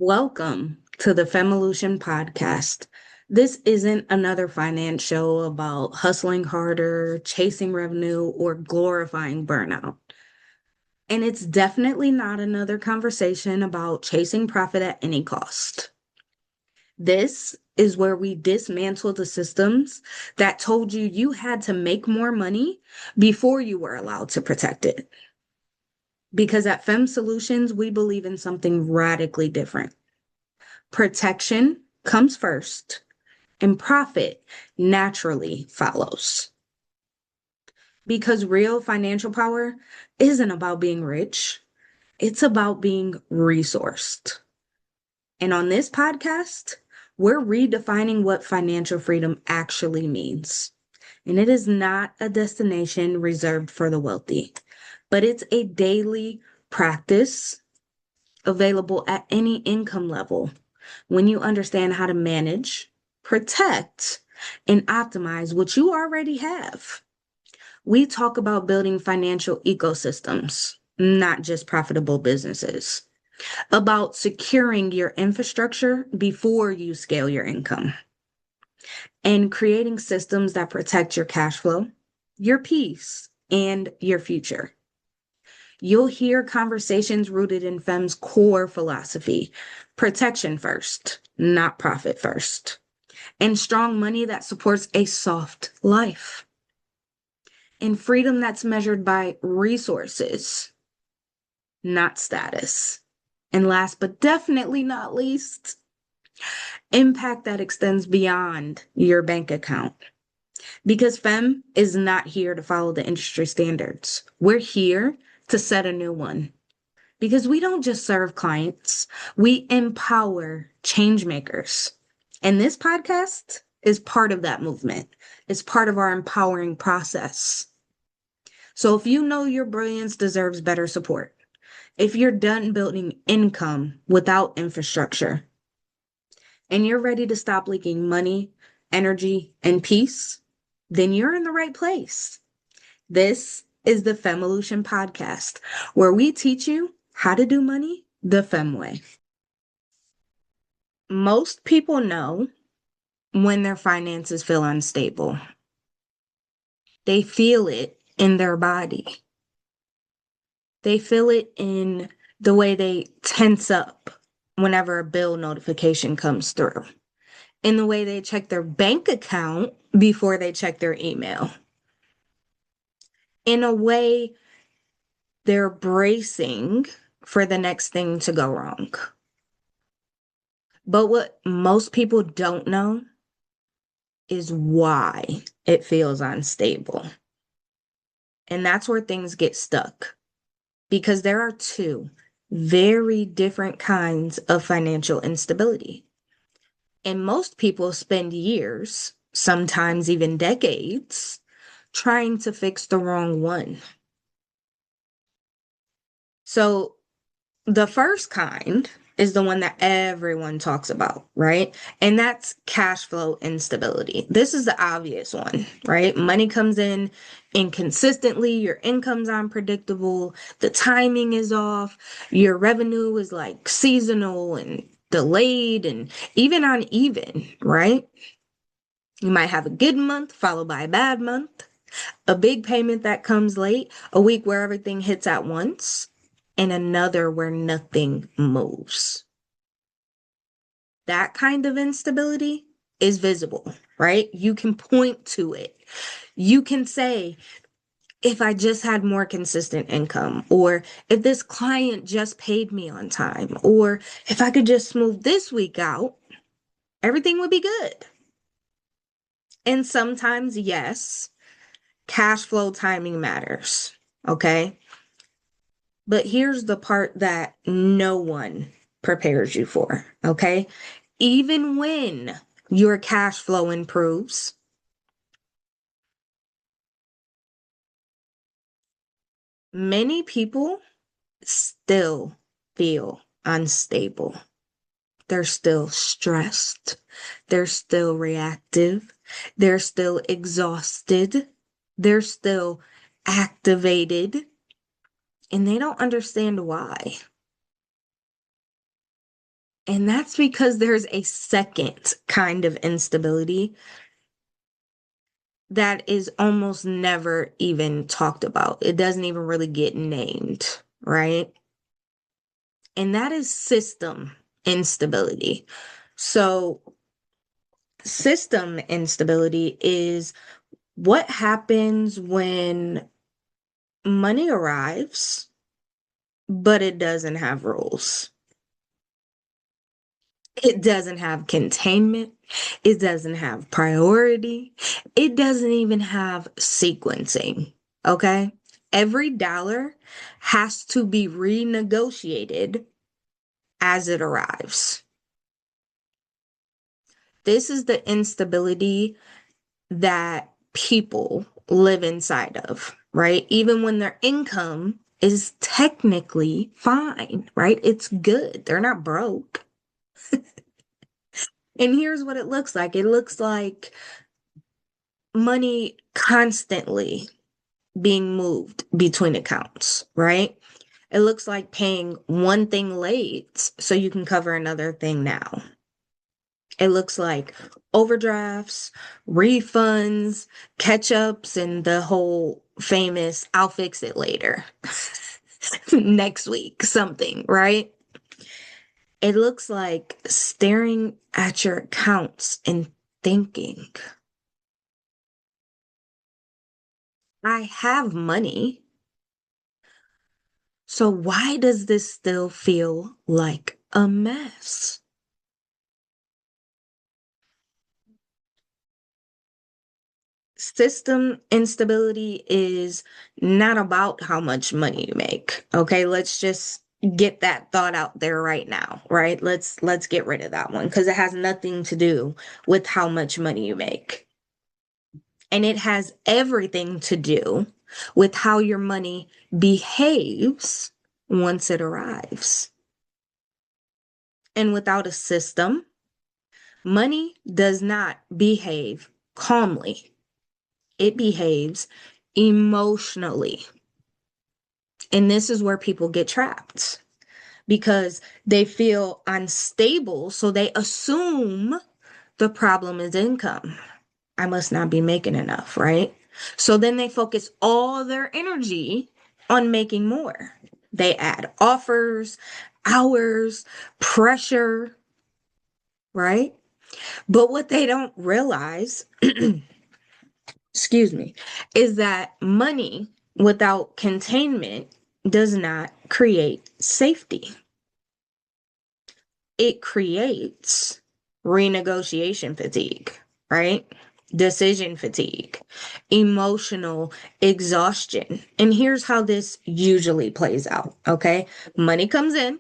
Welcome to the FEMolution Podcast. This isn't another finance show about hustling harder, chasing revenue, or glorifying burnout. And it's definitely not another conversation about chasing profit at any cost. This is where we dismantle the systems that told you you had to make more money before you were allowed to protect it. Because at Fem Solutions, we believe in something radically different. Protection comes first, and profit naturally follows. Because real financial power isn't about being rich, it's about being resourced. And on this podcast, we're redefining what financial freedom actually means. And it is not a destination reserved for the wealthy, but it's a daily practice available at any income level when you understand how to manage, protect, and optimize what you already have. We talk about building financial ecosystems, not just profitable businesses, about securing your infrastructure before you scale your income, and creating systems that protect your cash flow, your peace, and your future. You'll hear conversations rooted in FEM's core philosophy: protection first, not profit first, and strong money that supports a soft life, and freedom that's measured by resources, not status. And last but definitely not least, impact that extends beyond your bank account. Because FEM is not here to follow the industry standards. We're here to set a new one. Because we don't just serve clients, we empower change makers. And this podcast is part of that movement. It's part of our empowering process. So if you know your brilliance deserves better support, if you're done building income without infrastructure, and you're ready to stop leaking money, energy, and peace, then you're in the right place. This is the FEMolution Podcast, where we teach you how to do money the Fem way. Most people know when their finances feel unstable. They feel it in their body. They feel it in the way they tense up whenever a bill notification comes through, in the way they check their bank account before they check their email, in a way they're bracing for the next thing to go wrong. But what most people don't know is why it feels unstable. And that's where things get stuck. Because there are two very different kinds of financial instability. And most people spend years, sometimes even decades, trying to fix the wrong one. So the first kind is the one that everyone talks about, right? And that's cash flow instability. This is the obvious one, right? Money comes in inconsistently, your income's unpredictable, the timing is off, your revenue is like seasonal and delayed and even uneven, right? You might have a good month followed by a bad month, a big payment that comes late, a week where everything hits at once, and another where nothing moves. That kind of instability is visible, right? You can point to it. You can say, if I just had more consistent income, or if this client just paid me on time, or if I could just smooth this week out, everything would be good. And sometimes, yes, cash flow timing matters, okay? But here's the part that no one prepares you for, okay? Even when your cash flow improves, many people still feel unstable. They're still stressed. They're still reactive. They're still exhausted. They're still activated. And they don't understand why. And that's because there's a second kind of instability that is almost never even talked about. It doesn't even really get named, right? And that is system instability. So, system instability is what happens when money arrives, but it doesn't have rules. It doesn't have containment. It doesn't have priority. It doesn't even have sequencing. Okay. Every dollar has to be renegotiated as it arrives. This is the instability that people live inside of, right? Even when their income is technically fine, right? It's good. They're not broke. And here's what it looks like. It looks like money constantly being moved between accounts, right? It looks like paying one thing late so you can cover another thing now. It looks like overdrafts, refunds, catch ups, and the whole famous I'll fix it later next week, something, right? It looks like staring at your accounts and thinking, I have money. So why does this still feel like a mess? System instability is not about how much money you make. Okay, let's just get that thought out there right now, right? Let's get rid of that one because it has nothing to do with how much money you make. And it has everything to do with how your money behaves once it arrives. And without a system, money does not behave calmly. It behaves emotionally. And this is where people get trapped because they feel unstable. So they assume the problem is income. I must not be making enough, right? So then they focus all their energy on making more. They add offers, hours, pressure, right? But what they don't realize, excuse me, is that money without containment does not create safety. It creates renegotiation fatigue, right? Decision fatigue, emotional exhaustion. And here's how this usually plays out, okay? Money comes in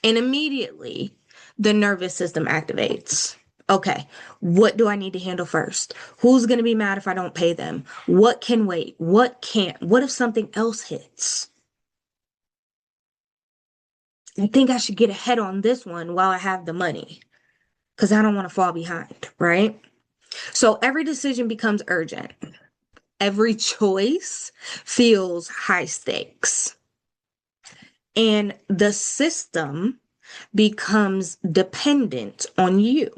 and immediately the nervous system activates. Okay, what do I need to handle first? Who's going to be mad if I don't pay them? What can wait? What can't? What if something else hits? I think I should get ahead on this one while I have the money because I don't want to fall behind, right? So every decision becomes urgent. Every choice feels high stakes. And the system becomes dependent on you,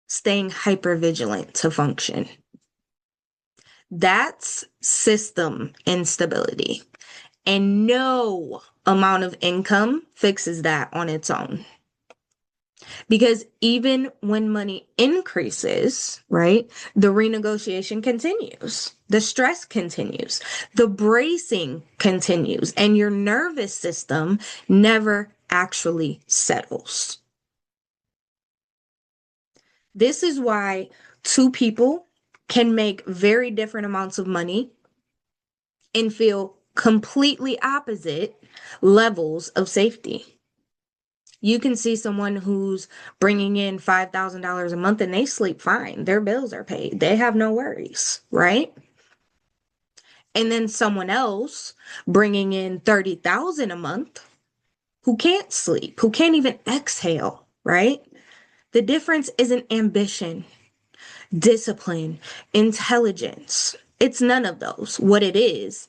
staying hypervigilant to function. That's system instability. And no amount of income fixes that on its own. Because even when money increases, right, the renegotiation continues, the stress continues, the bracing continues, and your nervous system never actually settles. This is why two people can make very different amounts of money and feel completely opposite levels of safety. You can see someone who's bringing in $5,000 a month and they sleep fine. Their bills are paid. They have no worries, right? And then someone else bringing in 30,000 a month who can't sleep, who can't even exhale, right? The difference isn't ambition, discipline, intelligence. It's none of those. What it is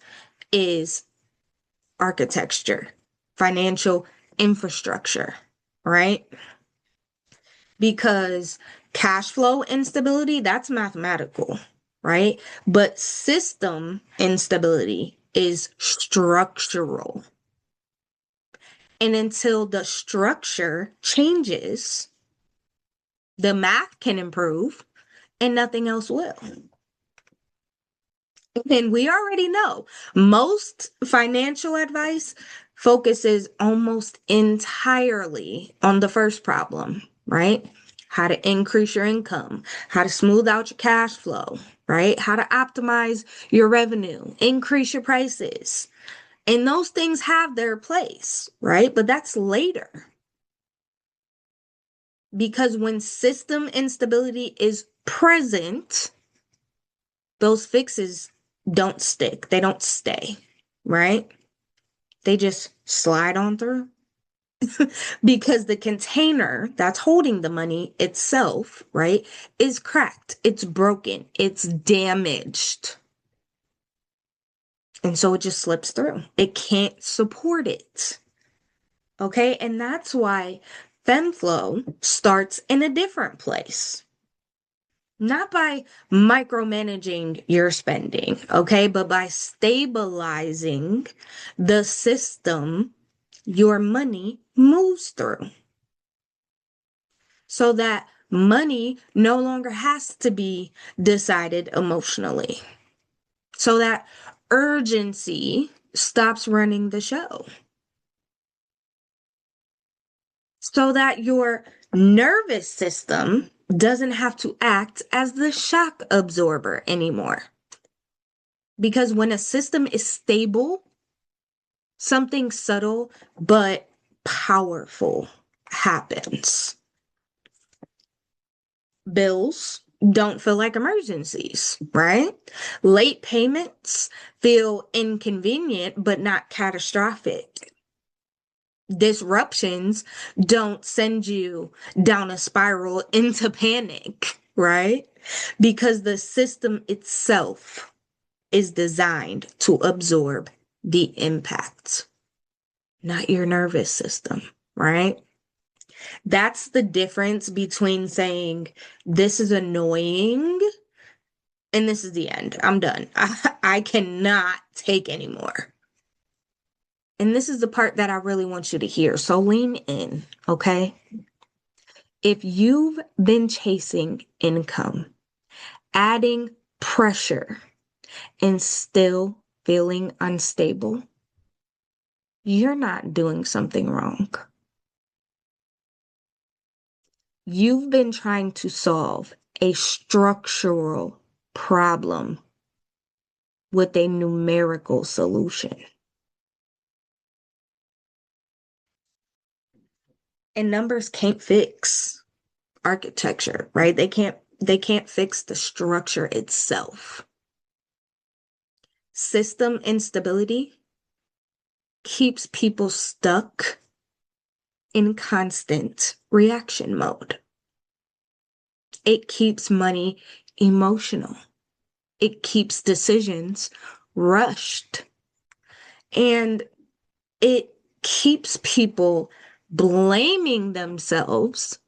architecture, financial infrastructure. right? Because cash flow instability, that's mathematical, right? But system instability is structural. And until the structure changes, the math can improve and nothing else will. And we already know most financial advice focuses almost entirely on the first problem, right? How to increase your income, how to smooth out your cash flow, right? How to optimize your revenue, increase your prices. And those things have their place, right? But that's later. Because when system instability is present, those fixes don't stick. They don't stay, right? They just slide on through because the container that's holding the money itself, right, is cracked. It's broken. It's damaged. And so it just slips through. It can't support it. Okay. And that's why FEMFlow starts in a different place. Not by micromanaging your spending, okay, but by stabilizing the system your money moves through so that money no longer has to be decided emotionally, so that urgency stops running the show, so that your nervous system doesn't have to act as the shock absorber anymore. Because when a system is stable, something subtle but powerful happens. Bills don't feel like emergencies, right? Late payments feel inconvenient but not catastrophic. Disruptions don't send you down a spiral into panic, right? Because the system itself is designed to absorb the impact, not your nervous system, right? That's the difference between saying, this is annoying and this is the end. I'm done. I cannot take anymore. And this is the part that I really want you to hear. So lean in, okay? If you've been chasing income, adding pressure, and still feeling unstable, you're not doing something wrong. You've been trying to solve a structural problem with a numerical solution. And numbers can't fix architecture, right? They can't fix the structure itself. System instability keeps people stuck in constant reaction mode. It keeps money emotional. It keeps decisions rushed. And it keeps people blaming themselves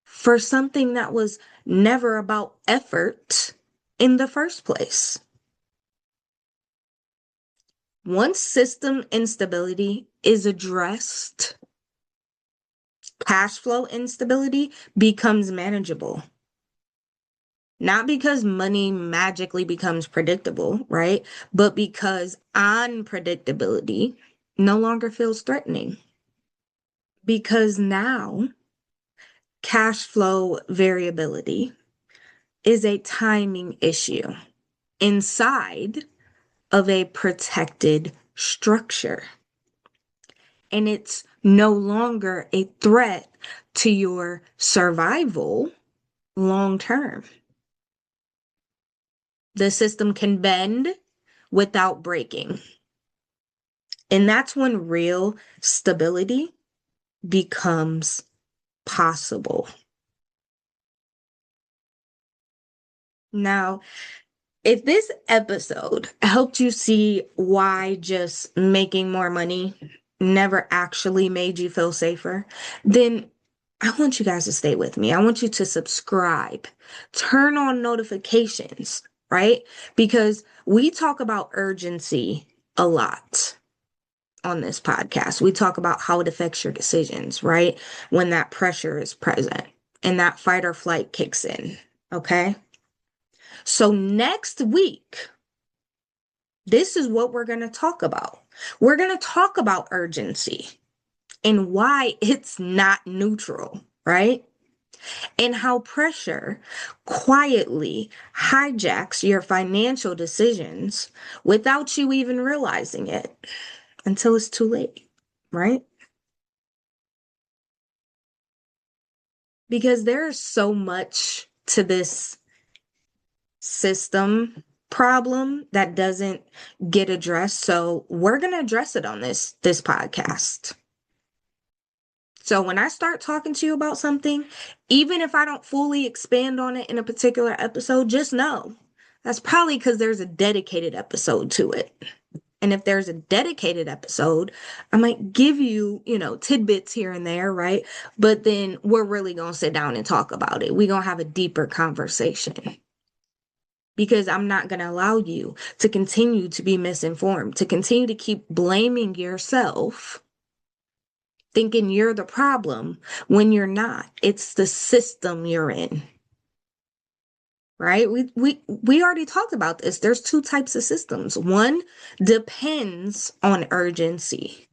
for something that was never about effort in the first place. Once system instability is addressed, cash flow instability becomes manageable. Not because money magically becomes predictable, right? But because unpredictability no longer feels threatening. Because now cash flow variability is a timing issue inside of a protected structure. And it's no longer a threat to your survival long term. The system can bend without breaking. And that's when real stability becomes possible. Now, if this episode helped you see why just making more money never actually made you feel safer, then I want you guys to stay with me. I want you to subscribe, turn on notifications, right? Because we talk about urgency a lot on this podcast. We talk about how it affects your decisions, right? When that pressure is present and that fight or flight kicks in, okay? So next week, this is what we're going to talk about. We're going to talk about urgency and why it's not neutral, right? And how pressure quietly hijacks your financial decisions without you even realizing it until it's too late, right? Because there's so much to this system problem that doesn't get addressed. So we're going to address it on this podcast. So when I start talking to you about something, even if I don't fully expand on it in a particular episode, just know that's probably because there's a dedicated episode to it. And if there's a dedicated episode, I might give you, tidbits here and there, right? But then we're really going to sit down and talk about it. We're going to have a deeper conversation because I'm not going to allow you to continue to be misinformed, to continue to keep blaming yourself, thinking you're the problem when you're not. It's the system you're in. Right? We already talked about this. There's two types of systems. One depends on urgency.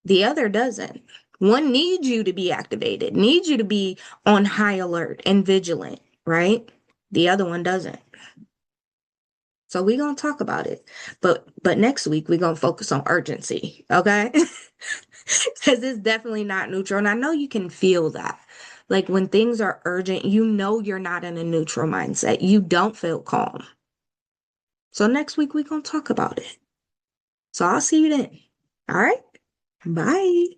The other doesn't. One needs you to be activated, needs you to be on high alert and vigilant, right? The other one doesn't. So we're going to talk about it. But next week we're going to focus on urgency, okay? Because it's definitely not neutral. And I know you can feel that. Like when things are urgent, you're not in a neutral mindset. You don't feel calm. So next week we're going to talk about it. So I'll see you then. All right. Bye.